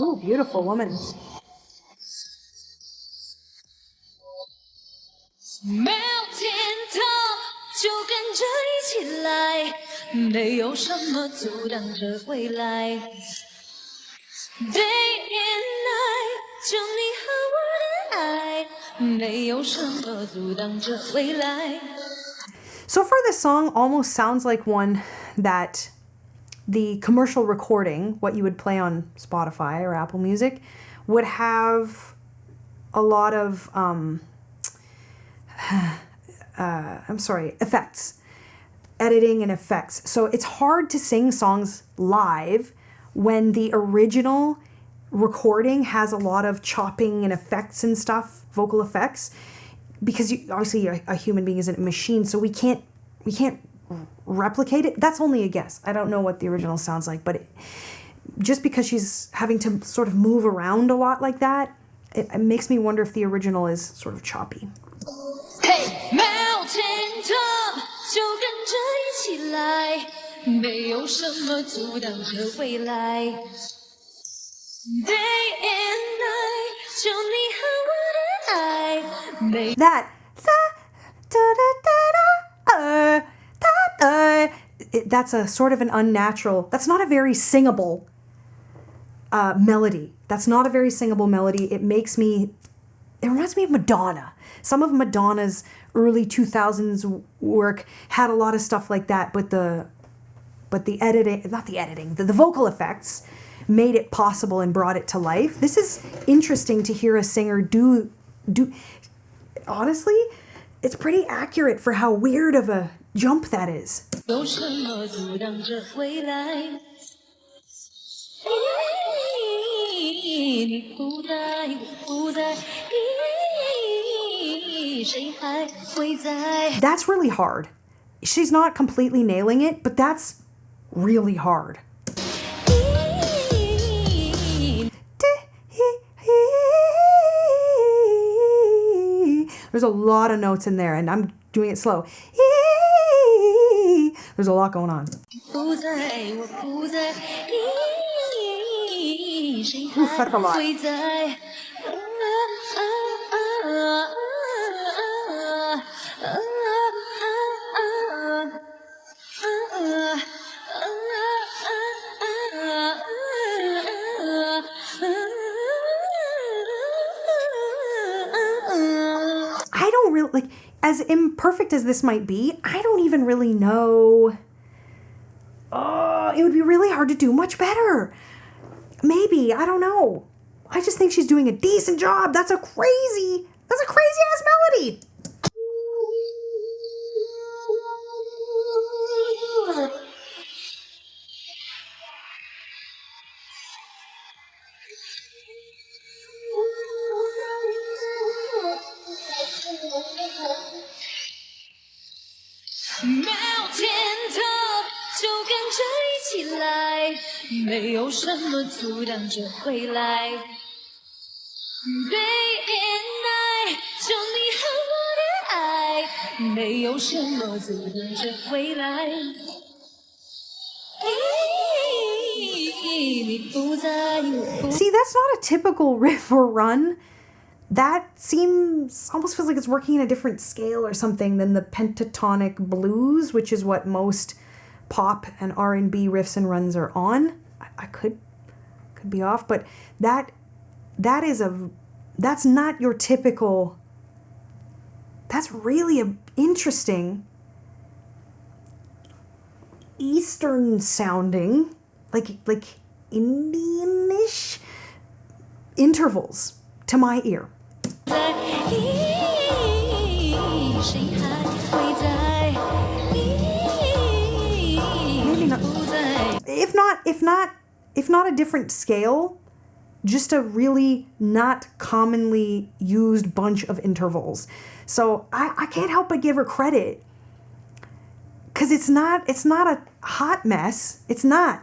Ooh, beautiful woman. 没有天堂，就跟着一起来，没有什么阻挡着未来。Day and night， 就你和我的爱，没有什么阻挡着未来。So far, this song almost sounds like one that the commercial recording, what you would play on Spotify or Apple Music, would have a lot of effects, editing and effects. So it's hard to sing songs live when the original recording has a lot of chopping and effects and stuff, vocal effects, because obviously a human being isn't a machine, so we can't replicate it. That's only a guess. I don't know what the original sounds like, but just because she's having to sort of move around a lot like that, it makes me wonder if the original is sort of choppy. Hey, 没有天堂，就跟着一起来，没有什么阻挡着未来。Day and night， 就你和我的爱。That that's a sort of an unnatural. That's not a very singable melody. That's not a very singable melody. It reminds me of Madonna. Some of Madonna's early 2000s work had a lot of stuff like that, but the vocal effects made it possible and brought it to life. This is interesting to hear a singer do. Honestly, it's pretty accurate for how weird of a jump that is. That's really hard. She's not completely nailing it, but that's really hard. There's a lot of notes in there, and I'm doing it slow. There's a lot going on. Oof, that's a lot. I don't really, like, as imperfect as this might be, I don't even really know. Oh, it would be really hard to do much better. Maybe, I don't know. I just think she's doing a decent job. That's a crazy ass melody. Day and night， 就你和我的爱，没有什么阻挡着未来。See, that's not a typical riff or run. That almost feels like it's working in a different scale or something than the pentatonic blues, which is what most pop and R&B riffs and runs are on. I could be off, but that's not your typical. That's really an interesting Eastern sounding, like Indian-ish intervals to my ear. Maybe not. If not a different scale, just a really not commonly used bunch of intervals. So I can't help but give her credit, because it's not a hot mess. It's not.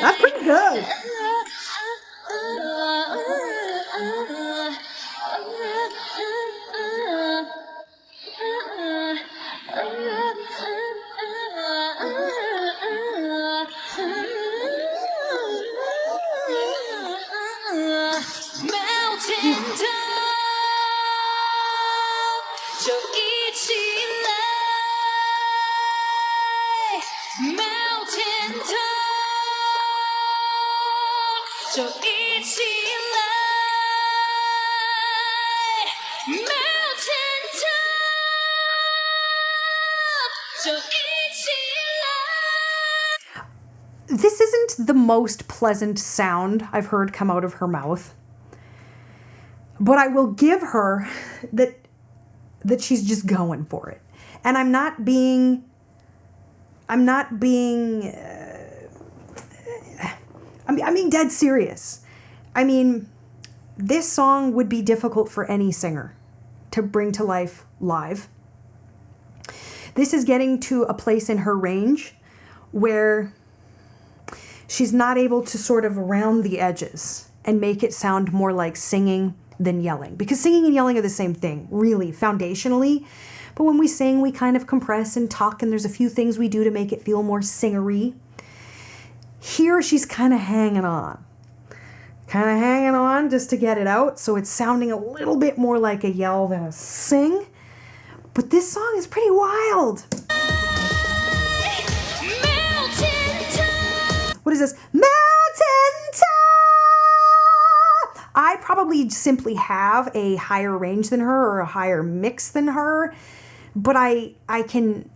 That's pretty good. 就一起来 Mountain top 就一起来 This isn't the most pleasant sound I've heard come out of her mouth. But I will give her that she's just going for it. And I'm being dead serious. I mean, this song would be difficult for any singer to bring to life live. This is getting to a place in her range where she's not able to sort of round the edges and make it sound more like singing than yelling. Because singing and yelling are the same thing, really, foundationally. But when we sing, we kind of compress and talk, and there's a few things we do to make it feel more singery. Here, she's kind of hanging on. Just to get it out, so it's sounding a little bit more like a yell than a sing. But this song is pretty wild. What is this? Mountain top! I probably simply have a higher range than her or a higher mix than her, but I can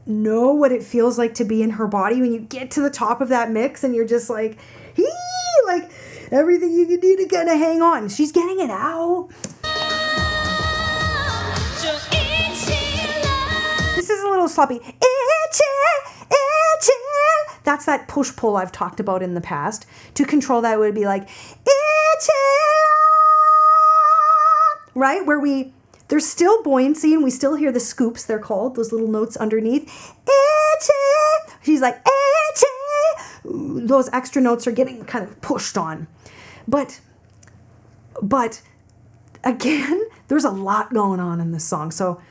know what it feels like to be in her body when you get to the top of that mix and you're just like, hee, like everything you can do to kind of hang on. She's getting it out. This is a little sloppy. That's that push-pull I've talked about in the past. To control that would be like, right? Where there's still buoyancy and we still hear the scoops, they're called, those little notes underneath. She's like, those extra notes are getting kind of pushed on. But again, there's a lot going on in this song. So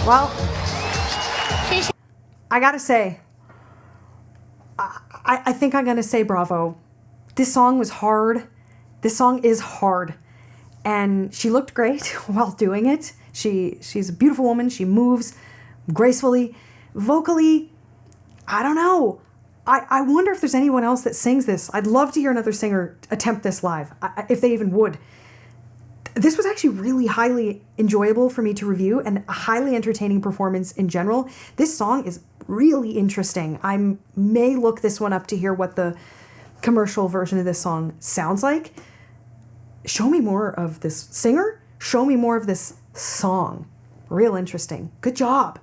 well, I gotta say, I think I'm gonna say bravo. This song was hard. This song is hard. And she looked great while doing it. She's a beautiful woman. She moves gracefully. Vocally, I don't know. I wonder if there's anyone else that sings this. I'd love to hear another singer attempt this live, if they even would. This was actually really highly enjoyable for me to review and a highly entertaining performance in general. This song is really interesting. I may look this one up to hear what the commercial version of this song sounds like. Show me more of this singer. Show me more of this song. Real interesting. Good job.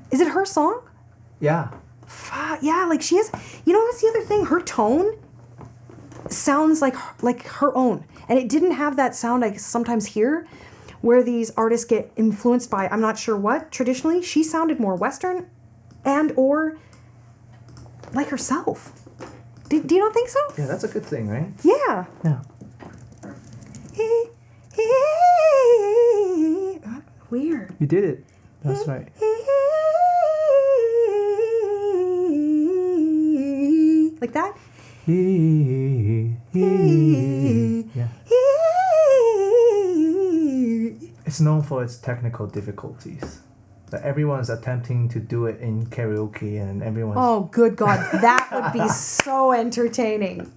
Is it her song? Yeah. Yeah, like she has, that's the other thing. Her tone sounds like her own. And it didn't have that sound I sometimes hear where these artists get influenced by, I'm not sure what, traditionally. She sounded more Western and or like herself. Do you not think so? Yeah, that's a good thing, right? Yeah. Yeah. Weird. You did it. That's right. Like that? Yeah. It's known for its technical difficulties. That everyone's attempting to do it in karaoke and everyone's... Oh, good God. That would be so entertaining.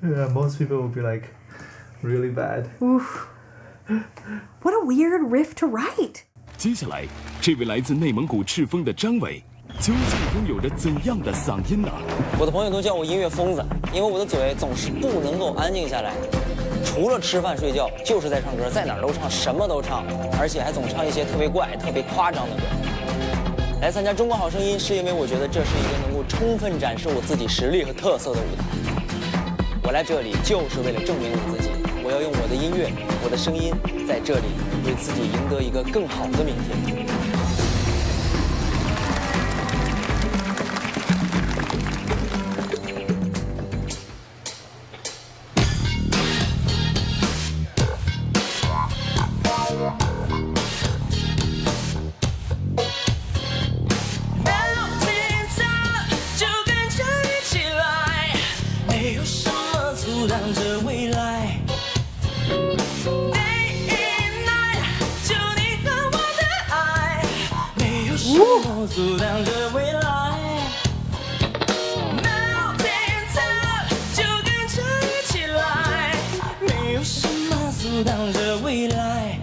Yeah, most people would be like, really bad. Oof. What a weird riff to write. 接下来，这位来自内蒙古赤峰的张伟，究竟拥有着怎样的嗓音呢？我的朋友都叫我音乐疯子，因为我的嘴总是不能够安静下来，除了吃饭睡觉就是在唱歌，在哪儿都唱，什么都唱，而且还总唱一些特别怪、特别夸张的歌。来参加《中国好声音》是因为我觉得这是一个能够充分展示我自己实力和特色的舞台。我来这里就是为了证明我自己，我要用我的音乐、我的声音，在这里为自己赢得一个更好的明天。什么阻挡着未来。Mountain top， 就跟着一起来，没有什么阻挡着未来。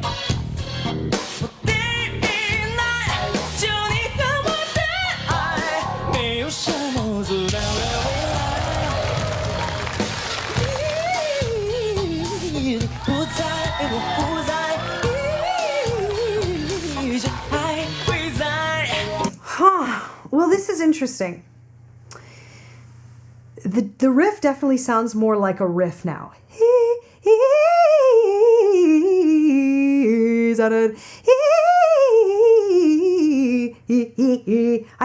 Day and night， 就你和我的爱，没有什么阻挡着未来。你不在，我不在。Well, this is interesting. The riff definitely sounds more like a riff now. I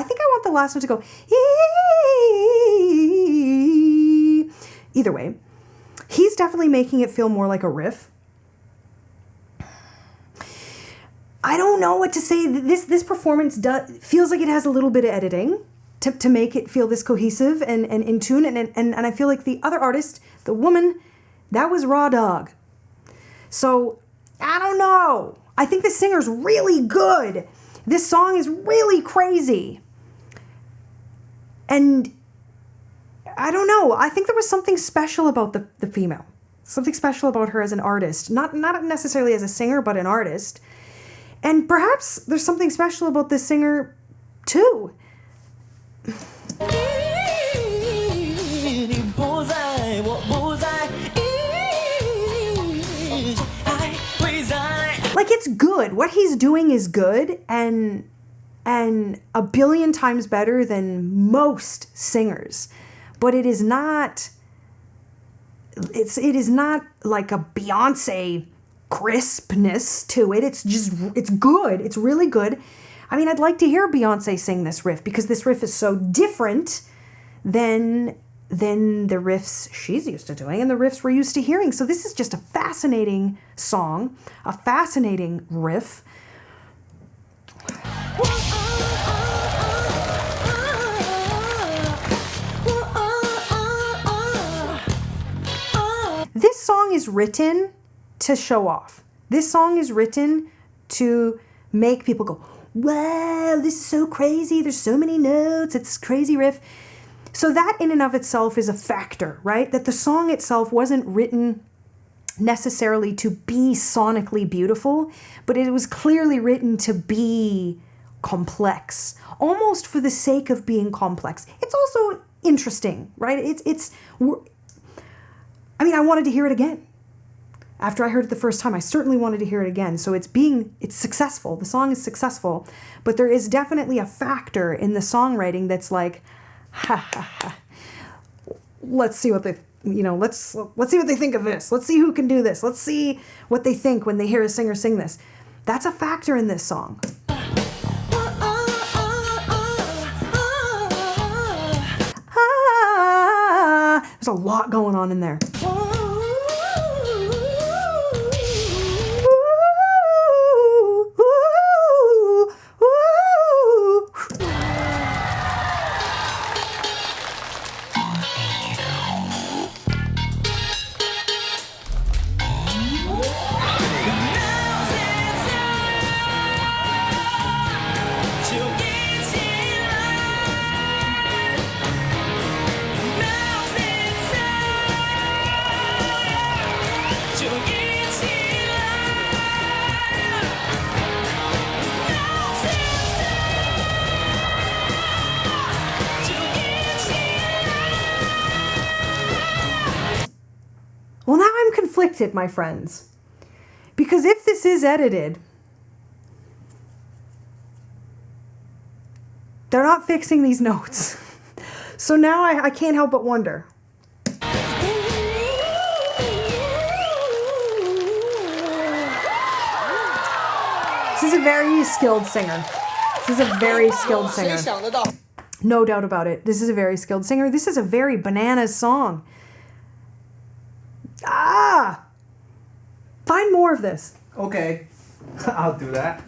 think I want the last one to go. Either way, he's definitely making it feel more like a riff. I don't know what to say. This performance feels like it has a little bit of editing to make it feel this cohesive and in tune. And I feel like the other artist, the woman, that was raw dog. So I don't know. I think the singer's really good. This song is really crazy. And I don't know. I think there was something special about the female. Something special about her as an artist. Not necessarily as a singer, but an artist. And perhaps there's something special about this singer, too. Like, it's good. What he's doing is good and a billion times better than most singers. But it is not like a Beyonce crispness to it. It's good. It's really good. I mean, I'd like to hear Beyonce sing this riff because this riff is so different than the riffs she's used to doing and the riffs we're used to hearing. So this is just a fascinating song, a fascinating riff. This song is written to show off. This song is written to make people go, wow, this is so crazy. There's so many notes. It's a crazy riff. So that in and of itself is a factor, right? That the song itself wasn't written necessarily to be sonically beautiful, but it was clearly written to be complex, almost for the sake of being complex. It's also interesting, right? I mean, I wanted to hear it again. After I heard it the first time, I certainly wanted to hear it again. So it's successful. The song is successful, but there is definitely a factor in the songwriting that's like, ha ha ha. Let's see what they, let's see what they think of this. Let's see who can do this. Let's see what they think when they hear a singer sing this. That's a factor in this song. There's a lot going on in there. Well, now I'm conflicted, my friends. Because if this is edited, they're not fixing these notes. So now I can't help but wonder. This is a very skilled singer. This is a very skilled singer. No doubt about it. This is a very skilled singer. This is a very bananas song. Find more of this. Okay, I'll do that.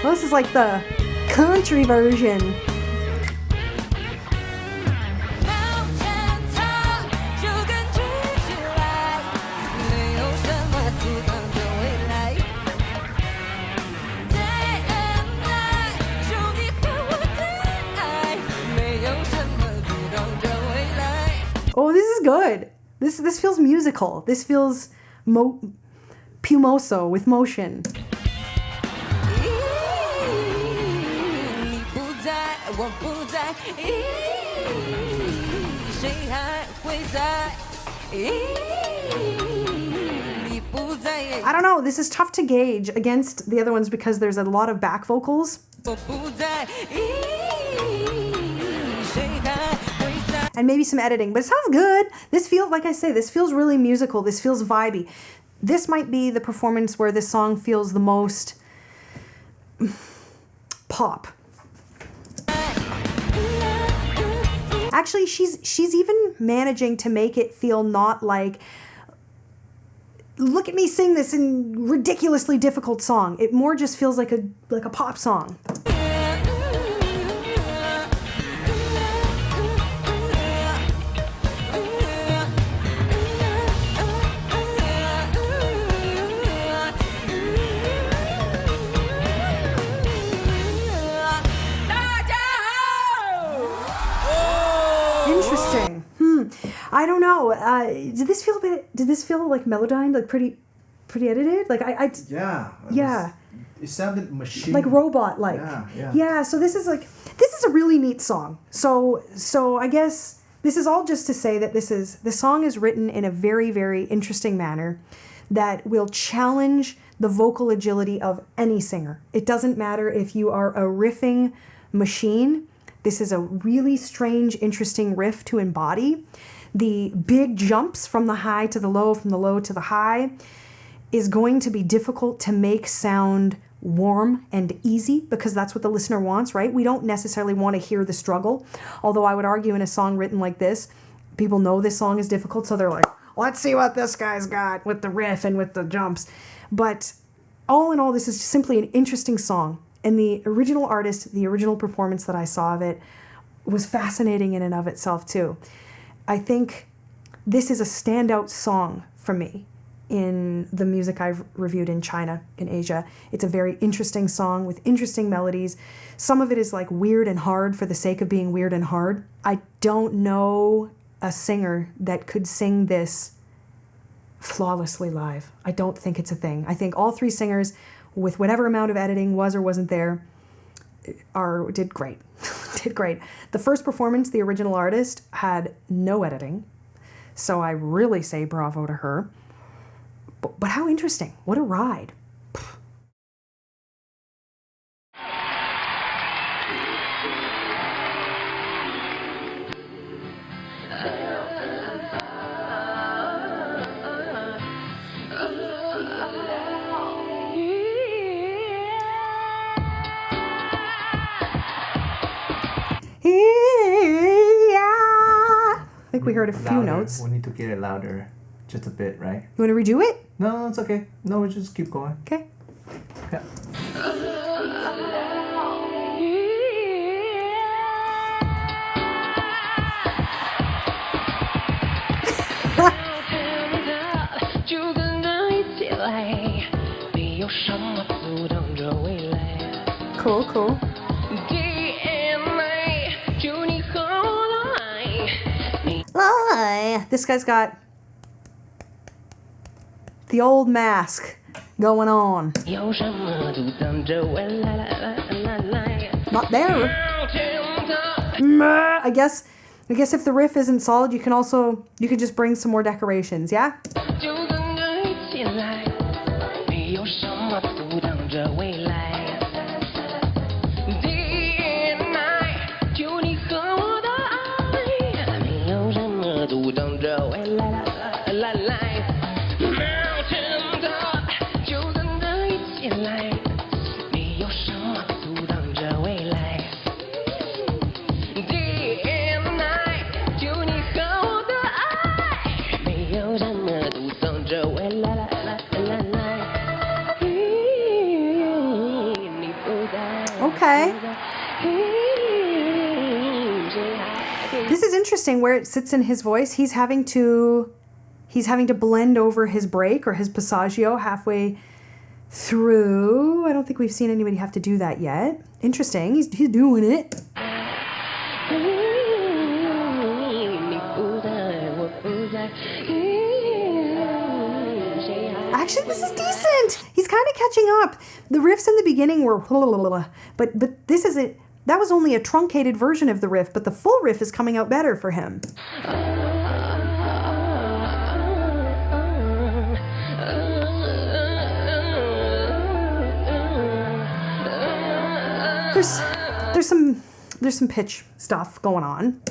Well, this is like the country version. good. This feels musical. This feels Pumoso with motion. I don't know, this is tough to gauge against the other ones because there's a lot of back vocals. And maybe some editing, but it sounds good. This feels, like I say, this feels really musical. This feels vibey. This might be the performance where this song feels the most pop. Actually, she's even managing to make it feel not like, look at me sing this in ridiculously difficult song. It more just feels like a pop song. Interesting. I don't know. Did this feel like Melodyne, like pretty edited? Like Yeah. Yeah. It sounded machine. Like robot-like. Yeah. So this is a really neat song. So I guess this is all just to say that the song is written in a very, very interesting manner that will challenge the vocal agility of any singer. It doesn't matter if you are a riffing machine. This is a really strange, interesting riff to embody. The big jumps from the high to the low, from the low to the high, is going to be difficult to make sound warm and easy because that's what the listener wants, right? We don't necessarily want to hear the struggle. Although I would argue in a song written like this, people know this song is difficult, so they're like, let's see what this guy's got with the riff and with the jumps. But all in all, this is simply an interesting song. And the original artist, the original performance that I saw of it was fascinating in and of itself too. I think this is a standout song for me in the music I've reviewed in China, in Asia. It's a very interesting song with interesting melodies. Some of it is like weird and hard for the sake of being weird and hard. I don't know a singer that could sing this flawlessly live. I don't think it's a thing. I think all three singers, with whatever amount of editing was or wasn't there, did great. Did great. The first performance, the original artist, had no editing. So I really say bravo to her. But how interesting. What a ride. I think we heard a few notes. We need to get it louder, just a bit, right? You want to redo it? No, it's okay. No, we just keep going. Okay. Yeah. Cool, cool. This guy's got the old mask going on. Not there. I guess if the riff isn't solid, you could just bring some more decorations, yeah? Okay. This is interesting where it sits in his voice. He's having to blend over his break or his passaggio halfway through. I don't think we've seen anybody have to do that yet. Interesting. He's doing it. Actually, this is decent. He's kind of catching up. The riffs in the beginning were but this is it. That was only a truncated version of the riff, but the full riff is coming out better for him. There's some pitch stuff going on.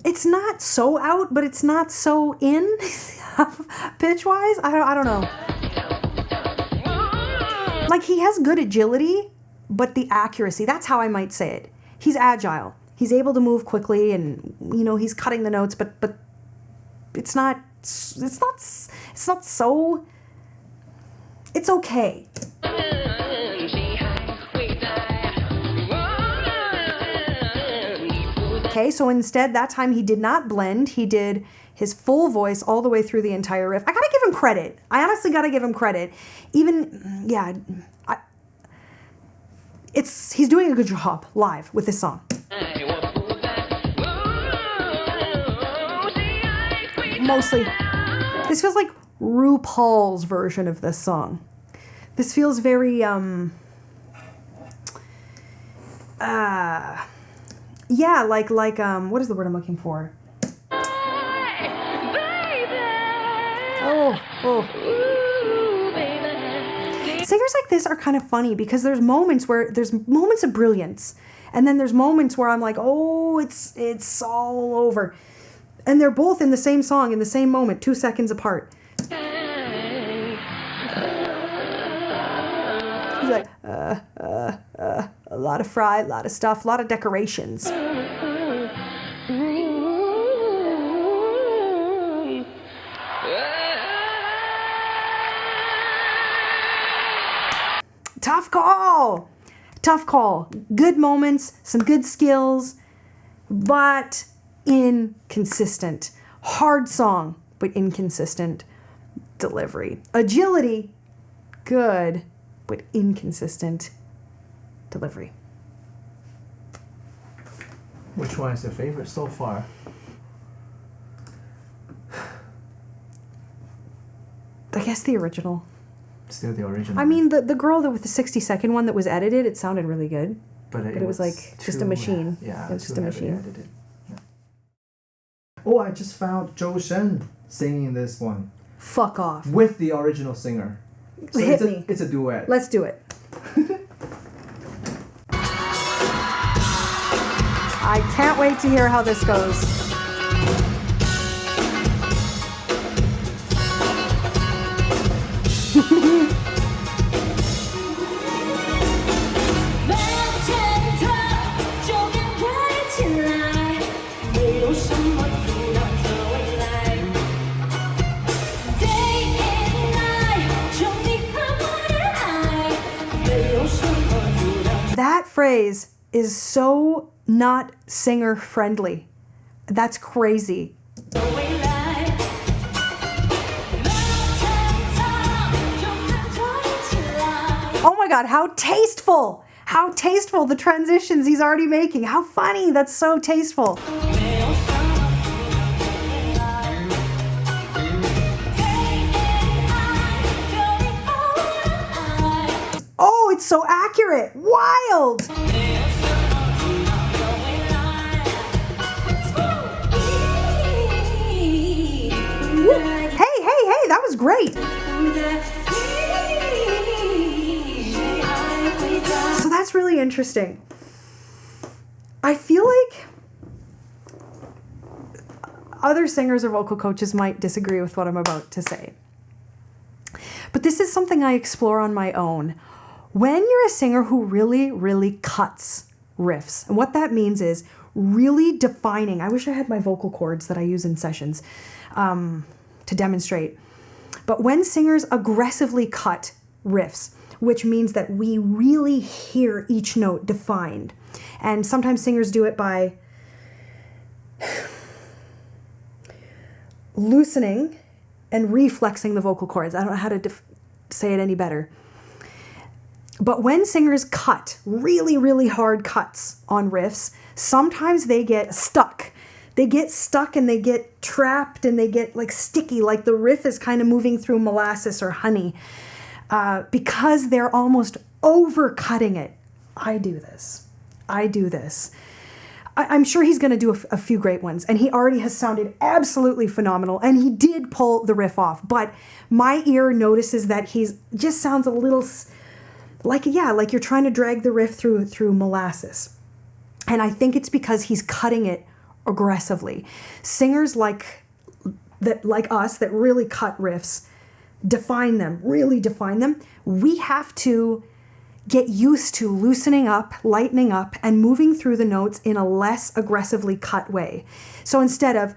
It's not so out, but it's not so in pitch-wise. I don't know. Like, he has good agility, but the accuracy, that's how I might say it. He's agile. He's able to move quickly and, he's cutting the notes, but it's not so, it's okay. Okay, so instead, that time he did not blend. He did his full voice all the way through the entire riff. I gotta give him credit. I honestly gotta give him credit. He's doing a good job live with this song. Mostly, this feels like RuPaul's version of this song. This feels very, what is the word I'm looking for? Singers like this are kind of funny because there's moments of brilliance, and then there's moments where I'm like, oh, it's all over, and they're both in the same song in the same moment, 2 seconds apart. He's like, a lot of fry, a lot of stuff, a lot of decorations. Tough call. Good moments, some good skills, but inconsistent. Hard song, but inconsistent delivery. Agility, good, but inconsistent delivery. Which one is your favorite so far? I guess the original. Still the original. I mean, the girl with the 60-second one that was edited, it sounded really good. But it was like just a machine. Yeah, it was just a machine. Edited. Yeah. Oh, I just found Zhou Shen singing this one. Fuck off. With the original singer. So Hit me. It's a duet. Let's do it. I can't wait to hear how this goes. That phrase is so not singer friendly. That's crazy. Oh my God, how tasteful! How tasteful the transitions he's already making. How funny, that's so tasteful. Oh, it's so accurate. Wild. Hey, that was great. So that's really interesting. I feel like other singers or vocal coaches might disagree with what I'm about to say. But this is something I explore on my own. When you're a singer who really, really cuts riffs, and what that means is really defining. I wish I had my vocal cords that I use in sessions to demonstrate. But when singers aggressively cut riffs, which means that we really hear each note defined. And sometimes singers do it by loosening and reflexing the vocal cords. I don't know how to say it any better. But when singers cut really, really hard cuts on riffs, sometimes they get stuck. They get stuck and they get trapped and they get like sticky, like the riff is kind of moving through molasses or honey, because they're almost overcutting it. I do this. I'm sure he's going to do a few great ones, and he already has sounded absolutely phenomenal, and he did pull the riff off, but my ear notices that he's just sounds a little like you're trying to drag the riff through molasses. And I think it's because he's cutting it aggressively. Singers like us that really cut riffs, really define them. We have to get used to loosening up, lightening up, and moving through the notes in a less aggressively cut way. So instead of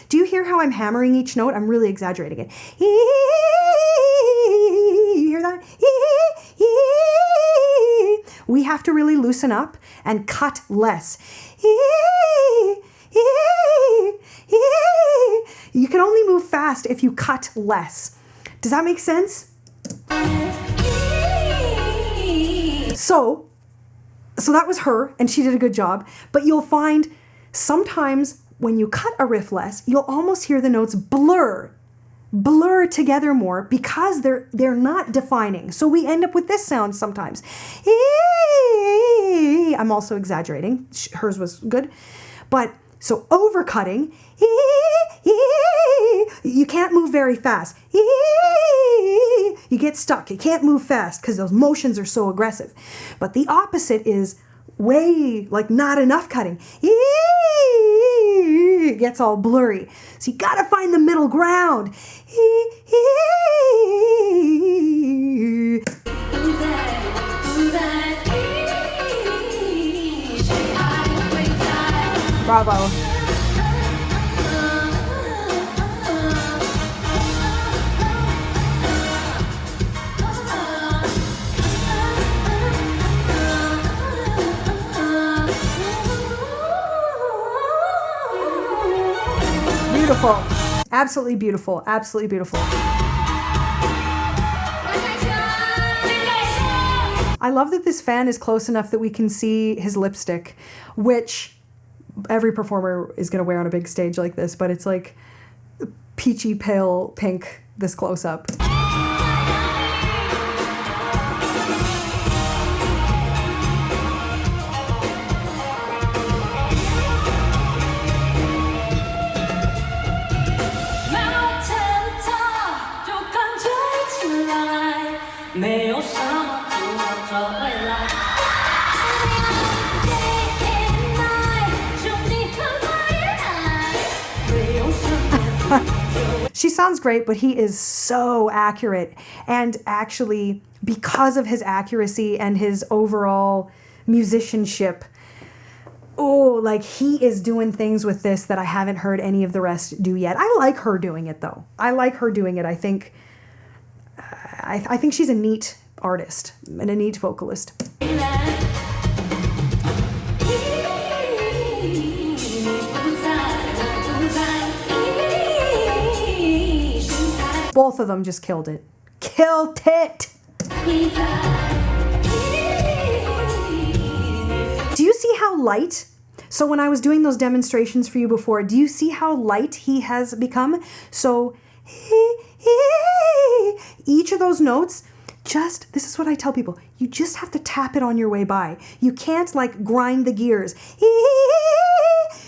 do you hear how I'm hammering each note? I'm really exaggerating it. You hear that? We have to really loosen up and cut less. You can only move fast if you cut less. Does that make sense? So that was her, and she did a good job. But you'll find sometimes when you cut a riff less, you'll almost hear the notes blur together more because they're not defining. So we end up with this sound sometimes. I'm also exaggerating. Hers was good. But so overcutting, you can't move very fast. You get stuck. You can't move fast because those motions are so aggressive. But the opposite is way like not enough cutting. It gets all blurry. So you got to find the middle ground. Bravo. Beautiful. Absolutely beautiful. Absolutely beautiful. I love that this fan is close enough that we can see his lipstick, which every performer is going to wear on a big stage like this, but it's like peachy pale pink this close up. She sounds great, but he is so accurate. And actually, because of his accuracy and his overall musicianship, like he is doing things with this that I haven't heard any of the rest do yet. I like her doing it, though. I think I think she's a neat artist and a neat vocalist. Both of them just killed it. Killed it! Do you see how light? So when I was doing those demonstrations for you before, do you see how light he has become? So each of those notes, this is what I tell people, you just have to tap it on your way by. You can't like grind the gears.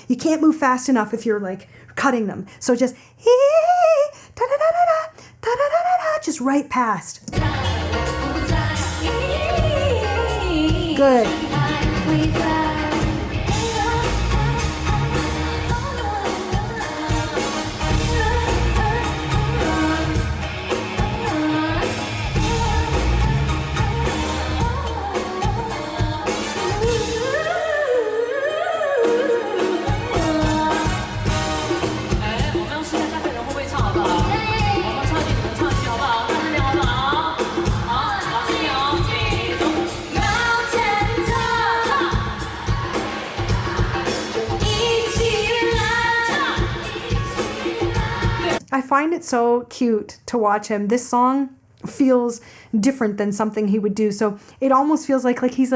You can't move fast enough if you're like cutting them. So just just right past. Good. I find it so cute to watch him. This song feels different than something he would do. So it almost feels like he's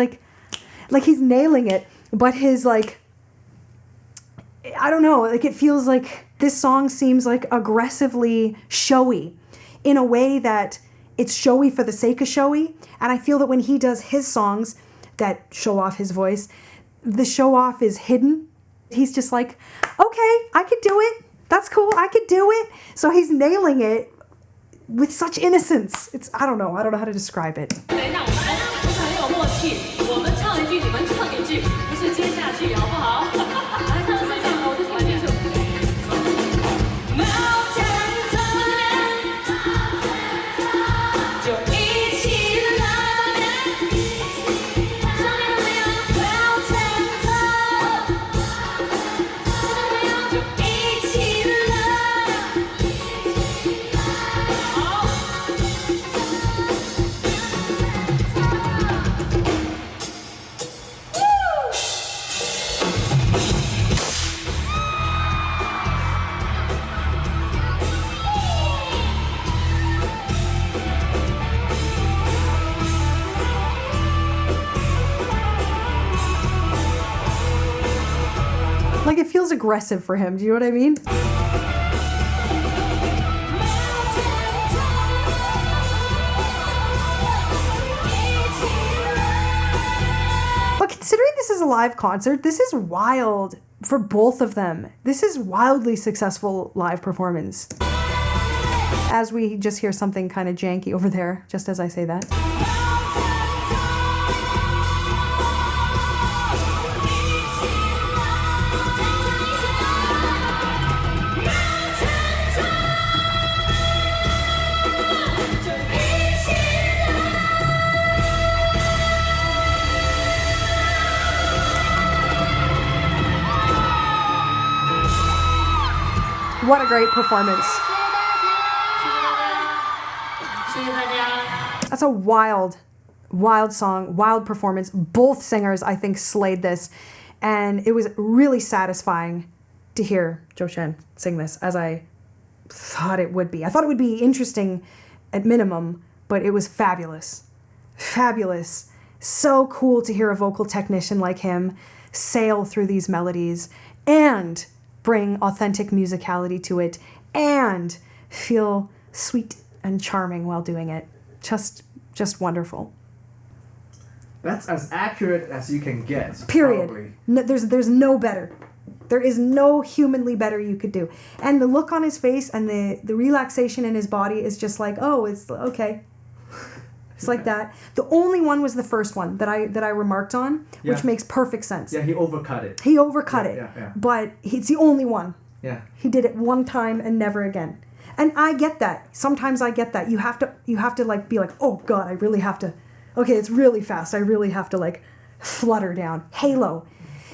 nailing it, but his like, I don't know, like it feels like this song seems like aggressively showy in a way that it's showy for the sake of showy. And I feel that when he does his songs that show off his voice, the show off is hidden. He's just like, okay, I could do it. That's cool. I could do it. So he's nailing it with such innocence. I don't know how to describe it. Like it feels aggressive for him. Do you know what I mean? But considering this is a live concert, this is wild for both of them. This is wildly successful live performance. As we just hear something kind of janky over there, just as I say that. What a great performance. That's a wild song, wild performance. Both singers, I think, slayed this. And it was really satisfying to hear Zhou Shen sing this, as I thought it would be. I thought it would be interesting at minimum, but it was fabulous. Fabulous. So cool to hear a vocal technician like him sail through these melodies and bring authentic musicality to it and feel sweet and charming while doing it. Just wonderful. That's as accurate as you can get. Period. No, there's no better. There is no humanly better you could do. And the look on his face and the relaxation in his body is just like, oh, it's okay. It's like that. The only one was the first one that I remarked on, which makes perfect sense. Yeah, he overcut it. He overcut it. Yeah. But it's the only one. Yeah. He did it one time and never again. And I get that. Sometimes I get that. You have to like be like, oh God, I really have to. Okay, it's really fast. I really have to like flutter down. Halo.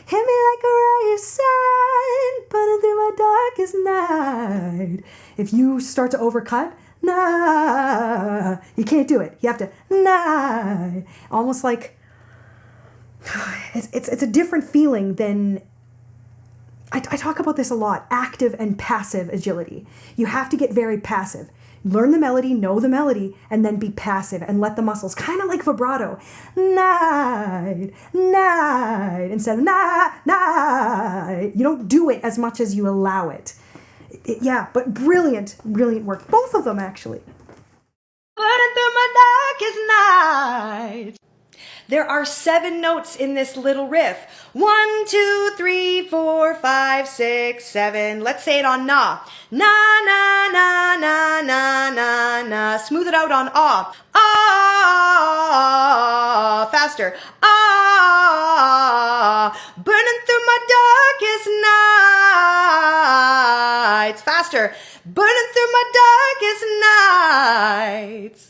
Hit me like a ray of sun, burning through my darkest night. If you start to overcut, nah, you can't do it. You have to, nah. Almost like, it's a different feeling than, I talk about this a lot, active and passive agility. You have to get very passive. Learn the melody, know the melody, and then be passive and let the muscles, kind of like vibrato, night, instead of night. You don't do it as much as you allow it. Yeah, but brilliant work. Both of them, actually. Burning through my darkest night. There are 7 notes in this little riff. 1, 2, 3, 4, 5, 6, 7. Let's say it on na. Na, na, na, na, na, na, na. Smooth it out on ah. Ah, faster. Ah, burning through my darkest nights. Faster. Burning through my darkest nights.